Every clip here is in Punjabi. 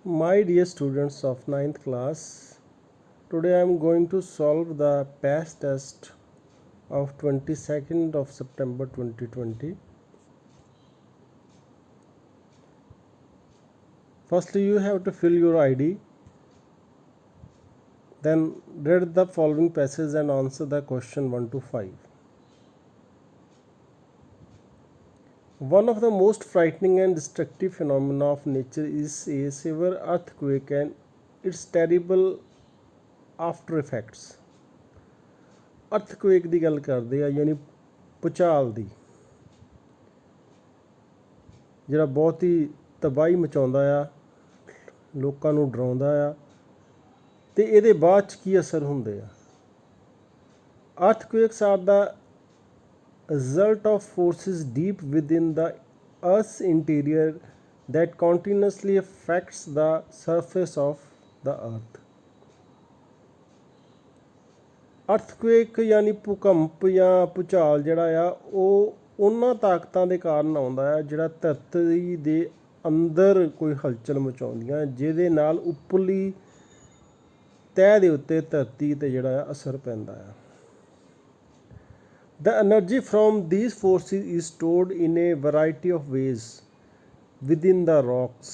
My dear students of ninth class, today I am going to solve the past test of 22nd of September 2020. Firstly, you have to fill your ID, then read the following passage and answer the question 1 to 5. One of the most frightening and destructive phenomena of nature is a severe earthquake and its terrible after effects. ਅਰਥਕੁਏਕ ਦੀ ਗੱਲ ਕਰਦੇ ਆ, ਯਾਨੀ ਭੂਚਾਲ ਦੀ, ਜਿਹੜਾ ਬਹੁਤ ਹੀ ਤਬਾਹੀ ਮਚਾਉਂਦਾ ਆ, ਲੋਕਾਂ ਨੂੰ ਡਰਾਉਂਦਾ ਆ, ਅਤੇ ਇਹਦੇ ਬਾਅਦ 'ਚ ਕੀ ਅਸਰ ਹੁੰਦੇ ਆ। Earthquakes are the result of forces deep within the Earth's interior that continuously affects the surface of the Earth. ਅਰਥਕੁਏਕ ਯਾਨੀ ਭੂਕੰਪ ਜਾਂ ਭੂਚਾਲ ਜਿਹੜਾ ਆ ਉਹ ਉਹਨਾਂ ਤਾਕਤਾਂ ਦੇ ਕਾਰਨ ਆਉਂਦਾ ਆ ਜਿਹੜਾ ਧਰਤੀ ਦੇ ਅੰਦਰ ਕੋਈ ਹਲਚਲ ਮਚਾਉਂਦੀਆਂ, ਜਿਹਦੇ ਨਾਲ ਉੱਪਰਲੀ ਤਹਿ ਦੇ ਉੱਤੇ ਧਰਤੀ 'ਤੇ ਜਿਹੜਾ ਆ ਅਸਰ ਪੈਂਦਾ ਆ। The energy from these forces is stored in a variety of ways within the rocks.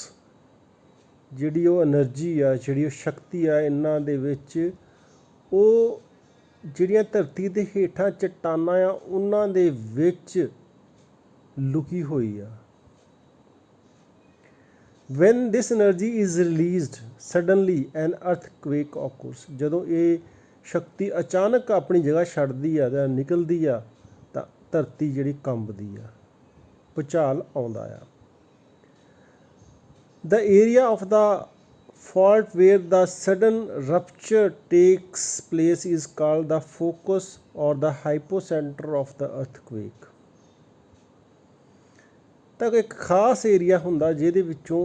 ਜਿਹੜੀ ਉਹ એનર્ਜੀ ਆ, ਜਿਹੜੀ ਉਹ ਸ਼ਕਤੀ ਆ ਇਹਨਾਂ ਦੇ ਵਿੱਚ, ਉਹ ਜਿਹੜੀਆਂ ਧਰਤੀ ਦੇ ਹੇਠਾਂ ਚੱਟਾਨਾਂ ਆ ਉਹਨਾਂ ਦੇ ਵਿੱਚ ਲੁਕੀ ਹੋਈ ਆ। When this energy is released, suddenly an earthquake occurs. ਜਦੋਂ ਇਹ ਸ਼ਕਤੀ ਅਚਾਨਕ ਆਪਣੀ ਜਗ੍ਹਾ ਛੱਡਦੀ ਆ ਜਾਂ ਨਿਕਲਦੀ ਆ ਤਾਂ ਧਰਤੀ ਜਿਹੜੀ ਕੰਬਦੀ ਆ, ਭੂਚਾਲ ਆਉਂਦਾ ਆ। The area of the fault where the sudden rupture takes place is called the focus or the hypocenter of the earthquake. ਤਾਂ ਇੱਕ ਖਾਸ ਏਰੀਆ ਹੁੰਦਾ ਜਿਹਦੇ ਵਿੱਚੋਂ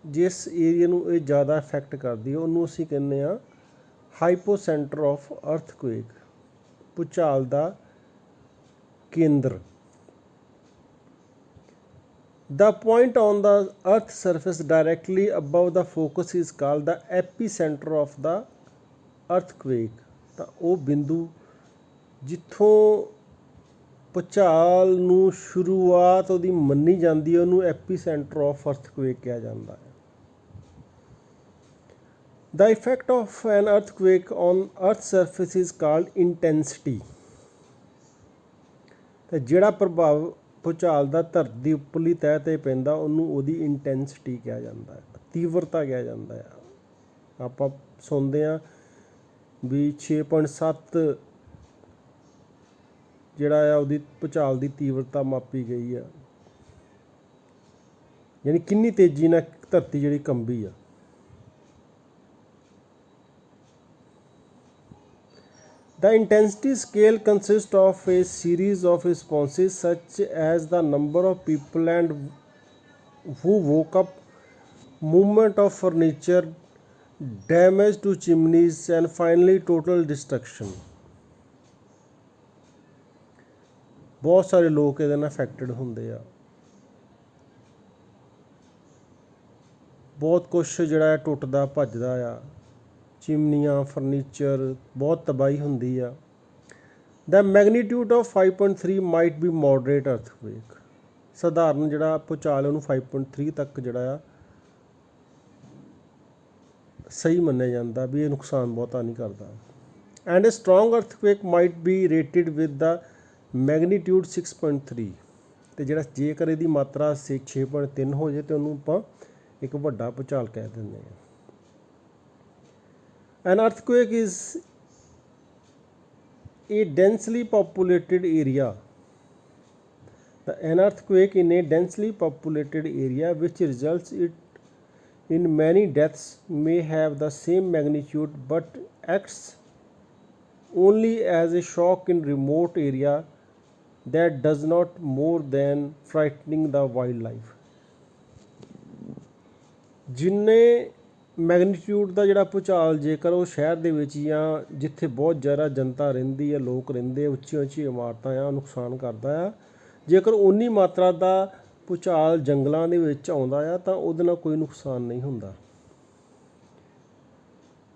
ਜਿਸ ਏਰੀਆ ਨੂੰ ਇਹ ਜ਼ਿਆਦਾ ਇਫੈਕਟ ਕਰਦੀ ਹੈ ਉਹਨੂੰ ਅਸੀਂ ਕਹਿੰਦੇ ਹਾਂ ਹਾਈਪੋਸੈਂਟਰ ਆਫ ਅਰਥਕੁਏਕ, ਭੂਚਾਲ ਦਾ ਕੇਂਦਰ। The point on the earth surface directly above the focus is called the epicenter of the earthquake. ਤਾਂ ਉਹ ਬਿੰਦੂ ਜਿੱਥੋਂ ਭੂਚਾਲ ਨੂੰ ਸ਼ੁਰੂਆਤ ਉਹਦੀ ਮੰਨੀ ਜਾਂਦੀ ਹੈ ਉਹਨੂੰ ਐਪੀਸੈਂਟਰ ਆਫ ਅਰਥਕੁਏਕ ਕਿਹਾ ਜਾਂਦਾ ਹੈ। The effect of an earthquake on earth's surface is called intensity. ਤੇ ਜਿਹੜਾ ਪ੍ਰਭਾਵ ਭੂਚਾਲ ਦਾ ਧਰਤੀ ਦੀ ਉੱਪਰਲੀ ਤਹਿ 'ਤੇ ਪੈਂਦਾ ਉਹਨੂੰ ਉਹਦੀ ਇੰਟੈਂਸਿਟੀ ਕਿਹਾ ਜਾਂਦਾ ਹੈ, ਤੀਵਰਤਾ ਕਿਹਾ ਜਾਂਦਾ ਹੈ। ਆਪਾਂ ਸੁਣਦੇ ਹਾਂ ਵੀ 6.7 ਜਿਹੜਾ ਆ ਉਹਦੀ ਭੂਚਾਲ ਦੀ ਤੀਵਰਤਾ ਮਾਪੀ ਗਈ ਆ, ਯਾਨੀ ਕਿੰਨੀ ਤੇਜ਼ੀ ਨਾਲ ਧਰਤੀ ਜਿਹੜੀ ਕੰਬੀ ਆ। The intensity scale consists of a series of responses such as the number of people and who woke up, movement of furniture, damage to chimneys, and finally total destruction. ਬਹੁਤ ਸਾਰੇ ਲੋਕ ਇਹਦੇ ਨਾਲ ਅਫੈਕਟਡ ਹੁੰਦੇ ਆ, ਬਹੁਤ ਕੁਛ ਜਿਹੜਾ ਟੁੱਟਦਾ ਭੱਜਦਾ ਆ, ਚਿਮਨੀਆਂ, ਫਰਨੀਚਰ, ਬਹੁਤ ਤਬਾਹੀ ਹੁੰਦੀ ਆ। The magnitude of 5.3 might be moderate earthquake. ਸਧਾਰਨ ਜਿਹੜਾ ਭੂਚਾਲ ਉਹਨੂੰ 5.3 ਤੱਕ ਜਿਹੜਾ ਆ ਸਹੀ ਮੰਨਿਆ ਜਾਂਦਾ ਵੀ ਇਹ ਨੁਕਸਾਨ ਬਹੁਤਾ ਨਹੀਂ ਕਰਦਾ। And a strong earthquake might be rated with the magnitude 6.3। ਅਤੇ ਜਿਹੜਾ ਜੇਕਰ ਇਹਦੀ ਮਾਤਰਾ 6.3 ਹੋ ਜਾਏ ਤਾਂ ਉਹਨੂੰ ਆਪਾਂ ਇੱਕ ਵੱਡਾ ਭੂਚਾਲ ਕਹਿ ਦਿੰਦੇ ਹਾਂ। An earthquake is a densely populated area. An earthquake in a densely populated area which results in many deaths may have the same magnitude but acts only as a shock in remote area that does not more than frightening the wildlife. ਜਿੰਨੇ ਮੈਗਨੀਟਿਊਡ ਦਾ ਜਿਹੜਾ ਭੂਚਾਲ ਜੇਕਰ ਉਹ ਸ਼ਹਿਰ ਦੇ ਵਿੱਚ ਜਾਂ ਜਿੱਥੇ ਬਹੁਤ ਜ਼ਿਆਦਾ ਜਨਤਾ ਰਹਿੰਦੀ ਹੈ, ਲੋਕ ਰਹਿੰਦੇ, ਉੱਚੀਆਂ ਉੱਚੀਆਂ ਇਮਾਰਤਾਂ ਆ, ਨੁਕਸਾਨ ਕਰਦਾ ਆ। ਜੇਕਰ ਉਨੀ ਮਾਤਰਾ ਦਾ ਭੂਚਾਲ ਜੰਗਲਾਂ ਦੇ ਵਿੱਚ ਆਉਂਦਾ ਆ ਤਾਂ ਉਹਦੇ ਨਾਲ ਕੋਈ ਨੁਕਸਾਨ ਨਹੀਂ ਹੁੰਦਾ।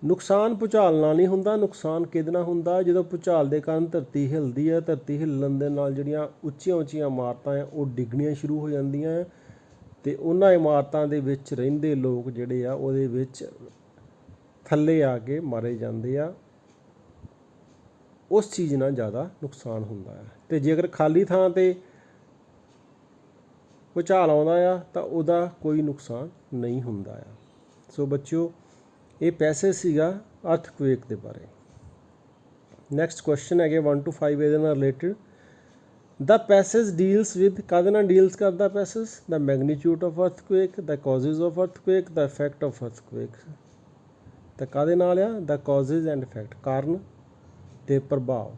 ਨੁਕਸਾਨ ਭੂਚਾਲ ਨਾਲ ਨਹੀਂ ਹੁੰਦਾ, ਨੁਕਸਾਨ ਕਿਹਦੇ ਨਾਲ ਹੁੰਦਾ? ਜਦੋਂ ਭੂਚਾਲ ਦੇ ਕਾਰਨ ਧਰਤੀ ਹਿੱਲਦੀ ਹੈ, ਧਰਤੀ ਹਿੱਲਣ ਦੇ ਨਾਲ ਜਿਹੜੀਆਂ ਉੱਚੀਆਂ ਉੱਚੀਆਂ ਇਮਾਰਤਾਂ ਆ ਉਹ ਡਿੱਗਣੀਆਂ ਸ਼ੁਰੂ ਹੋ ਜਾਂਦੀਆਂ ਹੈ ਅਤੇ ਉਹਨਾਂ ਇਮਾਰਤਾਂ ਦੇ ਵਿੱਚ ਰਹਿੰਦੇ ਲੋਕ ਜਿਹੜੇ ਆ ਉਹਦੇ ਵਿੱਚ ਥੱਲੇ ਆ ਕੇ ਮਾਰੇ ਜਾਂਦੇ ਆ। ਉਸ ਚੀਜ਼ ਨਾਲ ਜ਼ਿਆਦਾ ਨੁਕਸਾਨ ਹੁੰਦਾ ਹੈ। ਅਤੇ ਜੇਕਰ ਖਾਲੀ ਥਾਂ 'ਤੇ ਭੂਚਾਲ ਆਉਂਦਾ ਆ ਤਾਂ ਉਹਦਾ ਕੋਈ ਨੁਕਸਾਨ ਨਹੀਂ ਹੁੰਦਾ ਆ। ਸੋ ਬੱਚਿਓ, ਇਹ ਪੈਸੇਜ ਸੀਗਾ ਅਰਥਕੁਏਕ ਦੇ ਬਾਰੇ। ਨੈਕਸਟ ਕੁਐਸਚਨ ਹੈਗੇ 1 to 5 ਇਹਦੇ ਨਾਲ related. The passage deals with, ਕਾਹਦੇ ਨਾਲ ਡੀਲਸ ਕਰਦਾ passage? The magnitude of earthquake, the causes of earthquake, the effect of earthquake. ਤਾਂ ਕਾਹਦੇ ਨਾਲ ਆ? ਦ ਕਾਜ਼ਿਜ਼ ਐਂਡ ਇਫੈਕਟ, ਕਾਰਨ ਅਤੇ ਪ੍ਰਭਾਵ।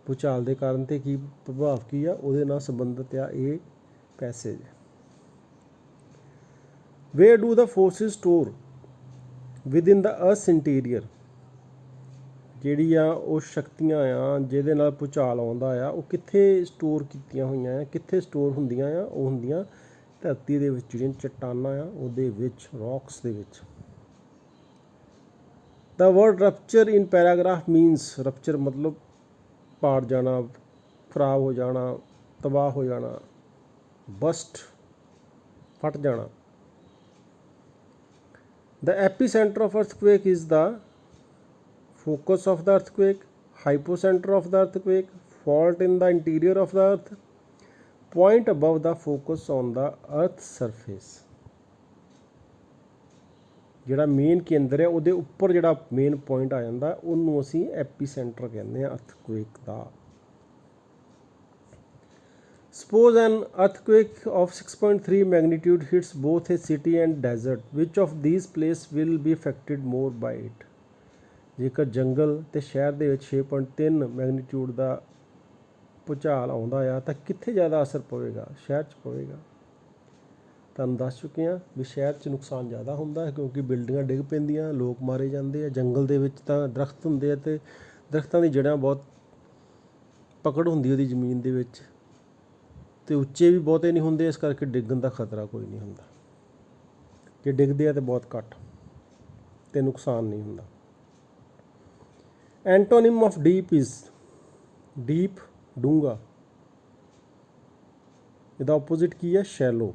ਭੂਚਾਲ ਦੇ ਕਾਰਨ ਅਤੇ ਕੀ ਪ੍ਰਭਾਵ ਕੀ ਆ ਉਹਦੇ ਨਾਲ ਸੰਬੰਧਿਤ ਆ ਇਹ passage. Where do the forces store within the earth's interior, ਜਿਹੜੀ ਆ ਉਹ ਸ਼ਕਤੀਆਂ ਆ ਜਿਹਦੇ ਨਾਲ ਭੂਚਾਲ ਆਉਂਦਾ ਆ ਉਹ ਕਿੱਥੇ ਸਟੋਰ ਕੀਤੀਆਂ ਹੋਈਆਂ ਆ, ਕਿੱਥੇ ਸਟੋਰ ਹੁੰਦੀਆਂ ਆ? ਉਹ ਹੁੰਦੀਆਂ ਧਰਤੀ ਦੇ ਵਿੱਚ, ਜਿਹੜੀਆਂ ਚੱਟਾਨਾਂ ਆ ਉਹਦੇ ਵਿੱਚ, ਰੌਕਸ ਦੇ ਵਿੱਚ। The word rupture in paragraph means, rupture ਮਤਲਬ ਪਾੜ ਜਾਣਾ, ਖਰਾਬ ਹੋ ਜਾਣਾ, ਤਬਾਹ ਹੋ ਜਾਣਾ, ਬਸਟ, ਫਟ ਜਾਣਾ। The epicenter of earthquake is the focus of the earthquake, hypocenter of the earthquake, fault in the interior of the earth, point above the focus on the earth's surface। ਜਿਹੜਾ ਮੇਨ ਕੇਂਦਰ ਹੈ ਉਹਦੇ ਉੱਪਰ ਜਿਹੜਾ ਮੇਨ ਪੁਆਇੰਟ ਆ ਜਾਂਦਾ ਉਹਨੂੰ ਅਸੀਂ ਐਪੀਸੈਂਟਰ ਕਹਿੰਦੇ ਹਾਂ ਅਰਥਕੁਏਕ ਦਾ। Suppose an earthquake of 6.3 magnitude hits both a city and desert. Which of these places will be affected more by it? ਜੇਕਰ ਜੰਗਲ ਅਤੇ ਸ਼ਹਿਰ ਦੇ ਵਿੱਚ 6.3 ਮੈਗਨੀਟਿਊਡ ਦਾ ਭੂਚਾਲ ਆਉਂਦਾ ਆ ਤਾਂ ਕਿੱਥੇ ਜ਼ਿਆਦਾ ਅਸਰ ਪਵੇਗਾ? ਸ਼ਹਿਰ 'ਚ ਪਵੇਗਾ। ਤੁਹਾਨੂੰ ਦੱਸ ਚੁੱਕੇ ਹਾਂ ਵੀ ਸ਼ਹਿਰ 'ਚ ਨੁਕਸਾਨ ਜ਼ਿਆਦਾ ਹੁੰਦਾ ਹੈ ਕਿਉਂਕਿ ਬਿਲਡਿੰਗਾਂ ਡਿੱਗ ਪੈਂਦੀਆਂ, ਲੋਕ ਮਾਰੇ ਜਾਂਦੇ ਆ। ਜੰਗਲ ਦੇ ਵਿੱਚ ਤਾਂ ਦਰਖਤ ਹੁੰਦੇ ਆ ਅਤੇ ਦਰਖਤਾਂ ਦੀ ਜੜ੍ਹਾਂ ਬਹੁਤ ਪਕੜ ਹੁੰਦੀ ਉਹਦੀ ਜ਼ਮੀਨ ਦੇ ਵਿੱਚ, ਅਤੇ ਉੱਚੇ ਵੀ ਬਹੁਤੇ ਨਹੀਂ ਹੁੰਦੇ, ਇਸ ਕਰਕੇ ਡਿੱਗਣ ਦਾ ਖਤਰਾ ਕੋਈ ਨਹੀਂ ਹੁੰਦਾ। ਜੇ ਡਿੱਗਦੇ ਆ ਤਾਂ ਬਹੁਤ ਘੱਟ ਅਤੇ ਨੁਕਸਾਨ ਨਹੀਂ ਹੁੰਦਾ। Antonym of deep is, deep ਡੂੰਘਾ, ਇਹਦਾ ਆਪੋਜ਼ਿਟ ਕੀ ਹੈ? ਸ਼ੈਲੋ।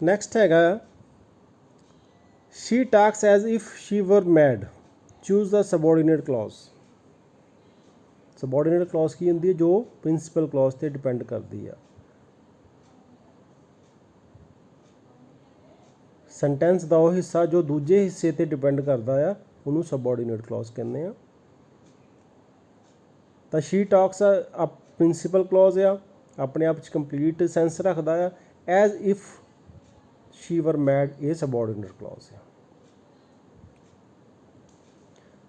ਨੈਕਸਟ ਹੈਗਾ she talks as if she were mad, choose the subordinate clause. Subordinate clause ਕੀ ਹੁੰਦੀ ਹੈ? ਜੋ ਪ੍ਰਿੰਸੀਪਲ ਕਲੌਜ਼ 'ਤੇ ਡਿਪੈਂਡ ਕਰਦੀ ਆ। ਸੈਂਟੈਂਸ ਦਾ ਉਹ ਹਿੱਸਾ ਜੋ ਦੂਜੇ ਹਿੱਸੇ 'ਤੇ ਡਿਪੈਂਡ ਕਰਦਾ ਆ ਉਹਨੂੰ ਸਬੋਰਡੀਨੇਟ ਕਲੌਜ਼ ਕਹਿੰਦੇ ਆ। ਤਾਂ ਸ਼ੀ ਟਾਕਸ ਆ ਪ੍ਰਿੰਸੀਪਲ ਕਲੌਜ਼ ਆ, ਆਪਣੇ ਆਪ 'ਚ ਕੰਪਲੀਟ ਸੈਂਸ ਰੱਖਦਾ ਆ। As if she were mad ਇਹ ਸਬੋਰਡੀਨੇਟ ਕਲੌਜ਼ ਆ।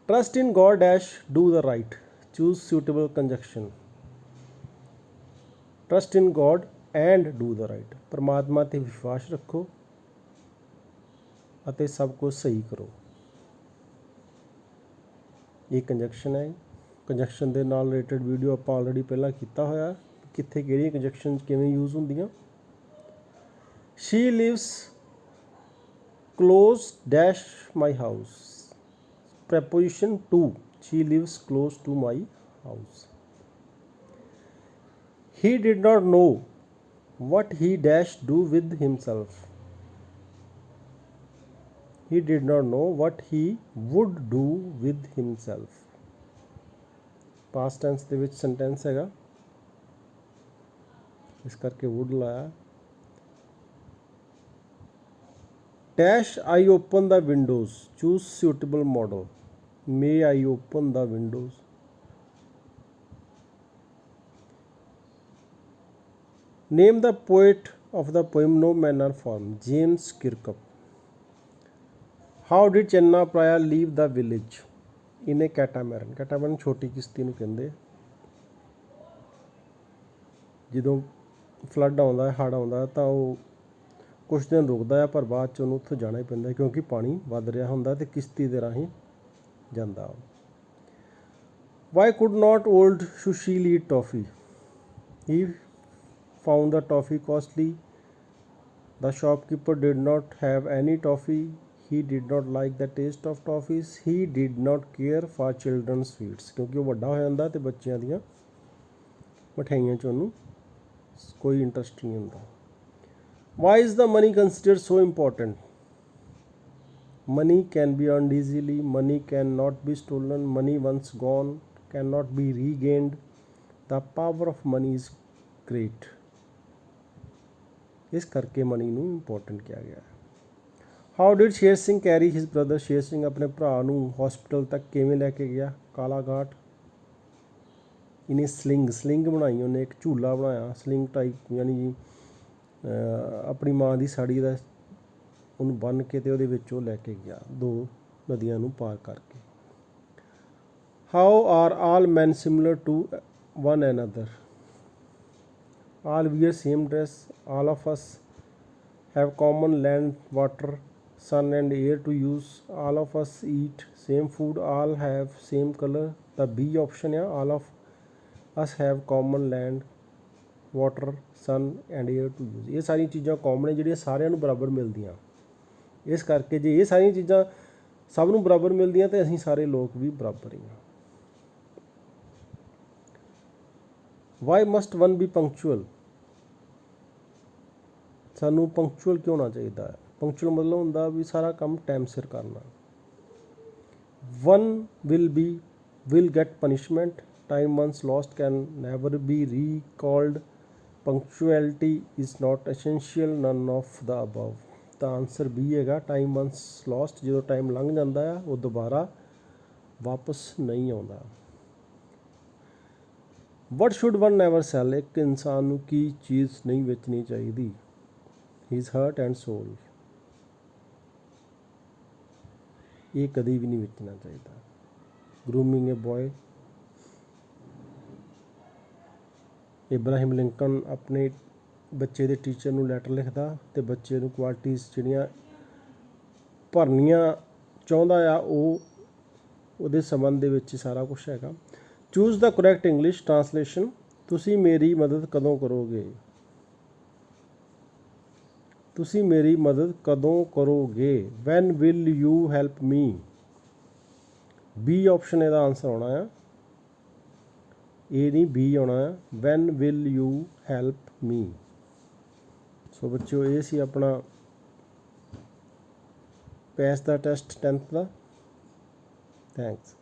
Trust in God dash do the right, choose suitable conjunction. Trust in God and do the right, ਪਰਮਾਤਮਾ 'ਤੇ ਵਿਸ਼ਵਾਸ ਰੱਖੋ ਅਤੇ ਸਭ ਕੁਝ ਸਹੀ ਕਰੋ। ਇਹ ਕੰਜੰਕਸ਼ਨ ਹੈ। ਕੰਜੰਕਸ਼ਨ ਦੇ ਨਾਲ ਰਿਲੇਟਡ ਵੀਡੀਓ ਆਪਾਂ ਆਲਰੇਡੀ ਪਹਿਲਾਂ ਕੀਤਾ ਹੋਇਆ, ਕਿੱਥੇ ਕਿਹੜੀਆਂ ਕੰਜੰਕਸ਼ਨ ਕਿਵੇਂ ਯੂਜ਼ ਹੁੰਦੀਆਂ। She lives close dash my house, preposition to, she lives close to my house. He did not know what he dash do with himself, he did not know what he would do with himself। past tense ਦੇ ਵਿੱਚ sentence ਹੈਗਾ, ਇਸ ਕਰਕੇ would ਲਾਇਆ। dash I open the windows, choose suitable model, may I open the windows। name the poet of the poem No Manner Farm, James Kirkup। how did Channa Praya leave the village in a catamaran, catamaran ਛੋਟੀ ਕਿਸ਼ਤੀ ਨੂੰ ਕਹਿੰਦੇ। ਜਦੋਂ ਫਲੱਡ ਆਉਂਦਾ, ਹੜ੍ਹ ਆਉਂਦਾ ਤਾਂ ਉਹ ਕੁਛ ਦਿਨ ਰੁਕਦਾ ਆ, ਪਰ ਬਾਅਦ 'ਚ ਉਹਨੂੰ ਉੱਥੋਂ ਜਾਣਾ ਹੀ ਪੈਂਦਾ ਕਿਉਂਕਿ ਪਾਣੀ ਵੱਧ ਰਿਹਾ ਹੁੰਦਾ ਅਤੇ ਕਿਸ਼ਤੀ ਦੇ ਰਾਹੀਂ ਜਾਂਦਾ। Why could not old Sushil eat toffee? He found the toffee costly. The shopkeeper did not have any toffee. He did not like the taste of toffees. He did not care for children's sweets. ਕਿਉਂਕਿ ਉਹ ਵੱਡਾ ਹੋ ਜਾਂਦਾ ਤੇ ਬੱਚਿਆਂ ਦੀਆਂ ਮਠਿਆਈਆਂ 'ਚ ਉਹਨੂੰ ਕੋਈ ਇੰਟਰਸਟ ਨਹੀਂ ਹੁੰਦਾ. Why is the money considered so important? Money can be earned easily. Money cannot be stolen. Money once gone cannot be regained. The power of money is great. ਇਸ ਕਰਕੇ ਮਨੀ ਨੂੰ ਇੰਪੋਰਟੈਂਟ ਕਿਹਾ ਗਿਆ ਹੈ. How did Sher Singh carry his brother? Sher Singh ਆਪਣੇ ਭਰਾ ਨੂੰ ਹਸਪੀਟਲ ਤੱਕ ਕਿਵੇਂ ਲੈ ਕੇ ਗਿਆ? ਕਾਲਾਘਾਟ. ਇਹਨੇ ਸਲਿੰਗ ਬਣਾਈ, ਉਹਨੇ ਇੱਕ ਝੂਲਾ ਬਣਾਇਆ ਸਲਿੰਗ ਟਾਈਪ, ਯਾਨੀ ਆਪਣੀ ਮਾਂ ਦੀ ਸਾੜੀ ਦਾ ਉਹਨੂੰ ਬੰਨ੍ਹ ਕੇ ਅਤੇ ਉਹਦੇ ਵਿੱਚ ਉਹ ਲੈ ਕੇ ਗਿਆ 2 ਨਦੀਆਂ ਨੂੰ ਪਾਰ ਕਰਕੇ. How are all man similar to one another? All wear same dress. All of us have common land, water, sun and air to use. All of us eat same food. All have same color. The B option है, all of us have common land, water, sun and air to use. ਇਹ ਸਾਰੀਆਂ ਚੀਜ਼ਾਂ ਕਾਮਨ ਹੈ ਜਿਹੜੀਆਂ ਸਾਰਿਆਂ ਨੂੰ ਬਰਾਬਰ ਮਿਲਦੀਆਂ. ਇਸ ਕਰਕੇ ਜੇ ਇਹ ਸਾਰੀਆਂ ਚੀਜ਼ਾਂ ਸਭ ਨੂੰ ਬਰਾਬਰ ਮਿਲਦੀਆਂ ਤਾਂ ਅਸੀਂ ਸਾਰੇ ਲੋਕ ਵੀ ਬਰਾਬਰ ਹੀ ਹਾਂ. Why must one be punctual? ਸਾਨੂੰ ਪੰਕਚੁਅਲ ਕਿਉਂ ਹੋਣਾ ਚਾਹੀਦਾ ਹੈ? ਪੰਕਚੁਅਲ ਮਤਲਬ ਹੁੰਦਾ ਵੀ ਸਾਰਾ ਕੰਮ ਟਾਈਮ ਸਿਰ ਕਰਨਾ. One will get punishment. Time once lost can never be recalled. Punctuality is not essential, none of the above. ਤਾਂ ਆਨਸਰ ਬੀ ਹੈਗਾ, ਟਾਈਮ ਵਨਸ ਲੋਸਟ. ਜਦੋਂ ਟਾਈਮ ਲੰਘ ਜਾਂਦਾ ਆ ਉਹ ਦੁਬਾਰਾ ਵਾਪਸ ਨਹੀਂ ਆਉਂਦਾ. What should one never sell? ਇੱਕ ਇਨਸਾਨ ਨੂੰ ਕੀ ਚੀਜ਼ ਨਹੀਂ ਵੇਚਣੀ ਚਾਹੀਦੀ? His heart and soul. ਇਹ ਕਦੇ ਵੀ ਨਹੀਂ ਵੇਚਣਾ ਚਾਹੀਦਾ. Grooming a boy. Abraham Lincoln ਆਪਣੇ ਬੱਚੇ ਦੇ ਟੀਚਰ ਨੂੰ ਲੈਟਰ ਲਿਖਦਾ ਅਤੇ ਬੱਚੇ ਨੂੰ ਕੁਆਲਿਟੀਜ਼ ਜਿਹੜੀਆਂ ਭਰਨੀਆਂ ਚਾਹੁੰਦਾ ਆ ਉਹ ਉਹਦੇ ਸੰਬੰਧ ਦੇ ਵਿੱਚ ਸਾਰਾ ਕੁਛ ਹੈਗਾ. Choose the correct English translation. ਤੁਸੀਂ ਮੇਰੀ ਮਦਦ ਕਦੋਂ ਕਰੋਗੇ? ਤੁਸੀਂ ਮੇਰੀ ਮਦਦ ਕਦੋਂ ਕਰੋਗੇ? When will you help me? B option ਇਹਦਾ ਆਨਸਰ ਆਉਣਾ ਆ, ਇਹ ਨਹੀਂ ਬੀ ਆਉਣਾ ਆ. When will you help me. So ਬੱਚਿਓ ਇਹ ਸੀ ਆਪਣਾ ਪੈਸ ਦਾ ਟੈਸਟ 10th ਦਾ. ਥੈਂਕਸ.